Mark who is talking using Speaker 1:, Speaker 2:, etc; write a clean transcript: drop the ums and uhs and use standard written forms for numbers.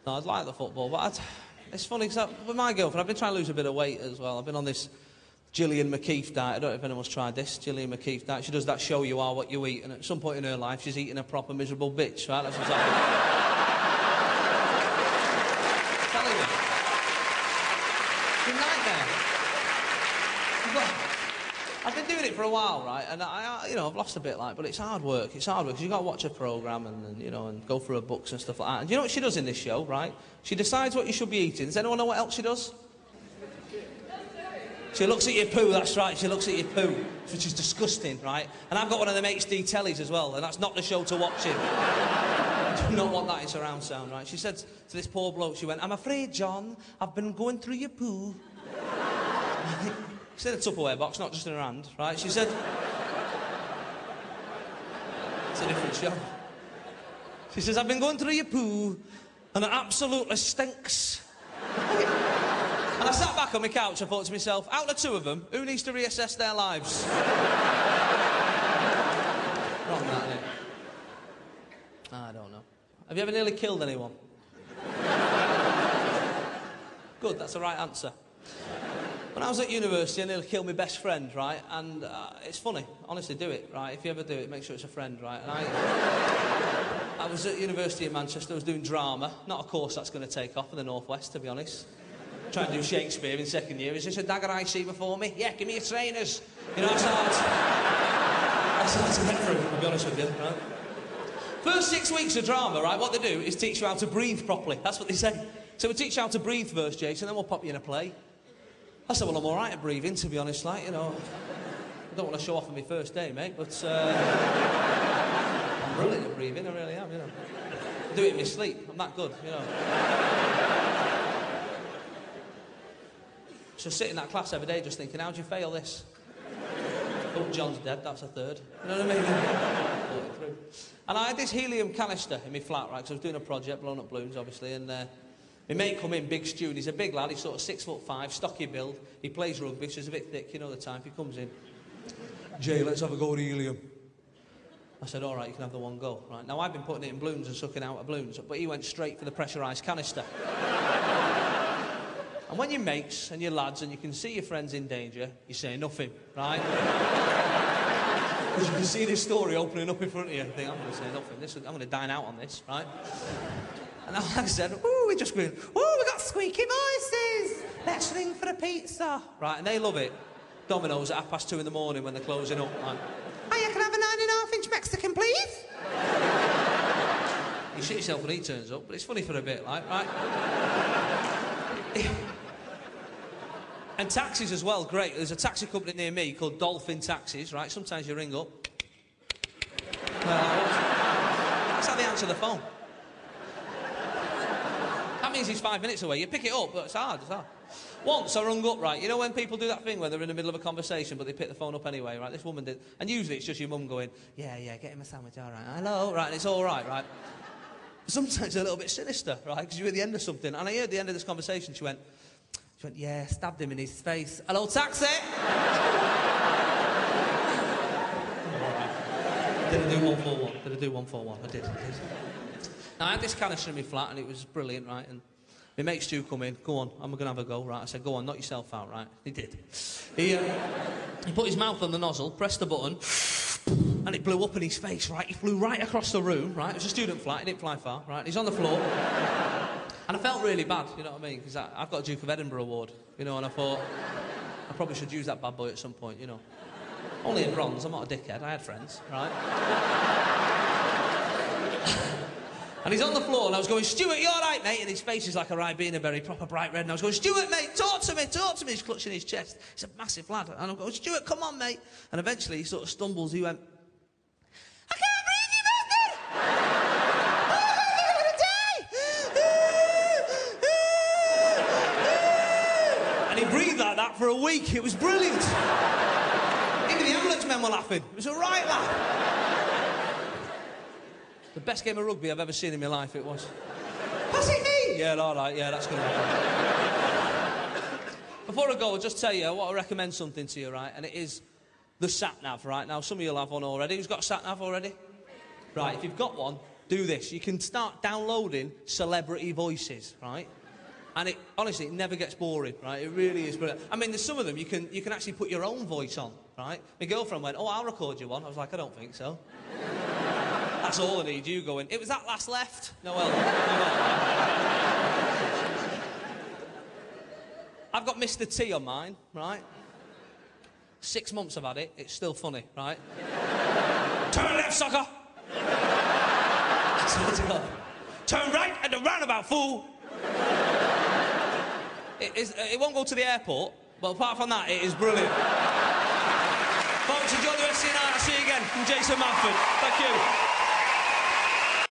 Speaker 1: No, I'd like the football, but it's funny because with my girlfriend, I've been trying to lose a bit of weight as well. I've been on this Gillian McKeith diet. I don't know if anyone's tried this, Gillian McKeith diet. She does that show you are what you eat, and at some point in her life, she's eating a proper miserable bitch, right? That's what's happening. It's a nightmare. I've been doing it for a while, right? And you know, I've lost a bit, like, but it's hard work. It's hard work because you got to watch a program and you know, and go through her books and stuff like that. And you know what she does in this show, right? She decides what you should be eating. Does anyone know what else she does? She looks at your poo. That's right. She looks at your poo, which is disgusting, right? And I've got one of them HD tellies as well, and that's not the show to watch in. I do not want that in surround sound, right? She said to this poor bloke, she went, "I'm afraid, John, I've been going through your poo." She said a Tupperware box, not just in her hand, right? She said... It's a different show. She says, "I've been going through your poo, and it absolutely stinks." And I sat back on my couch, I thought to myself, out of the two of them, who needs to reassess their lives? Wrong that, innit? I don't know. Have you ever nearly killed anyone? Good, that's the right answer. When I was at university, I nearly killed my best friend, right? And it's funny, honestly, do it, right? If you ever do it, make sure it's a friend, right? And I was at university in Manchester, I was doing drama. Not a course that's going to take off in the Northwest, to be honest. Trying to do Shakespeare in second year. Is this a dagger I see before me? Yeah, give me your trainers. You know, that's hard to get through, I'll be honest with you, right? First 6 weeks of drama, right, what they do is teach you how to breathe properly. That's what they say. So we'll teach you how to breathe first, Jason, and then we'll pop you in a play. I said, well, I'm all right at breathing, to be honest, like, you know. I don't want to show off on my first day, mate, but I'm brilliant at breathing, I really am, you know. I do it in my sleep, I'm that good, you know. So sit in that class every day just thinking, how'd you fail this? Oh, John's dead, that's a third. You know what I mean? And I had this helium canister in my flat, right, because I was doing a project, blowing up balloons, obviously, and my mate come in, big Stu, and he's a big lad, he's sort of 6'5", stocky build, he plays rugby, so he's a bit thick, you know the type, he comes in. "Jay, let's have a go at helium." I said, all right, you can have the one go, right? Now, I've been putting it in balloons and sucking out of balloons, but he went straight for the pressurised canister. And when you're mates and you're lads and you can see your friends in danger, you say nothing, right? Because you can see this story opening up in front of you and think, I'm going to say nothing, I'm going to dine out on this, right? And like I said, ooh, we just going, ooh, we got squeaky voices, let's ring for a pizza. Right, and they love it. Domino's at 2:30 in the morning when they're closing up, like, "Hiya, can I have a 9.5-inch Mexican, please?" You shit yourself when he turns up, but it's funny for a bit, like, right? And taxis as well, great. There's a taxi company near me called Dolphin Taxis, right? Sometimes you ring up. That's how they answer the phone. That means he's 5 minutes away. You pick it up, but it's hard, Once I rung up, right, you know when people do that thing where they're in the middle of a conversation but they pick the phone up anyway, right? This woman did. And usually it's just your mum going, yeah, get him a sandwich, all right. Hello, right, and it's all right, right? Sometimes it's a little bit sinister, right, because you're at the end of something. And I heard at the end of this conversation, she went, yeah, stabbed him in his face. Hello, taxi! Did I do 141? Did I do 141? I did. Now, I had this canister in my flat, and it was brilliant, right? And my mate Stu come in, go on, I'm going to have a go, right? I said, go on, knock yourself out, right? He did. He put his mouth on the nozzle, pressed the button, and it blew up in his face, right? He flew right across the room, right? It was a student flat, he didn't fly far, right? He's on the floor. And I felt really bad, you know what I mean? Because I've got a Duke of Edinburgh award, you know, and I thought I probably should use that bad boy at some point, you know. Only in bronze, I'm not a dickhead, I had friends, right? And he's on the floor, and I was going, "Stuart, you all right, mate?" And his face is like a Ribena berry, proper bright red. And I was going, "Stuart, mate, talk to me. He's clutching his chest. He's a massive lad. And I'm going, "Stuart, come on, mate." And eventually he sort of stumbles, he went, "I can't breathe, you bastard! I'm gonna die!" And he breathed like that for a week. It was brilliant. Even the ambulance men were laughing. It was a right laugh. The best game of rugby I've ever seen in my life, it was. Pass it me! Yeah, all right, yeah, that's good. Before I go, I'll just tell you, I want to recommend something to you, right? And it is the sat-nav, right? Now, some of you will have one already. Who's got a sat-nav already? Right, if you've got one, do this. You can start downloading celebrity voices, right? And it, honestly, it never gets boring, right? It really is brilliant. I mean, there's some of them you can actually put your own voice on, right? My girlfriend went, oh, I'll record you one. I was like, I don't think so. That's all I need, you going, it was that last left. No, well, I've got Mr. T on mine, right? 6 months I've had it, it's still funny, right? Turn left, sucker! Turn right at the roundabout, fool! It won't go to the airport, but apart from that, it is brilliant. Folks, enjoy the rest of your night. I'll see you again from Jason Manford. Thank you.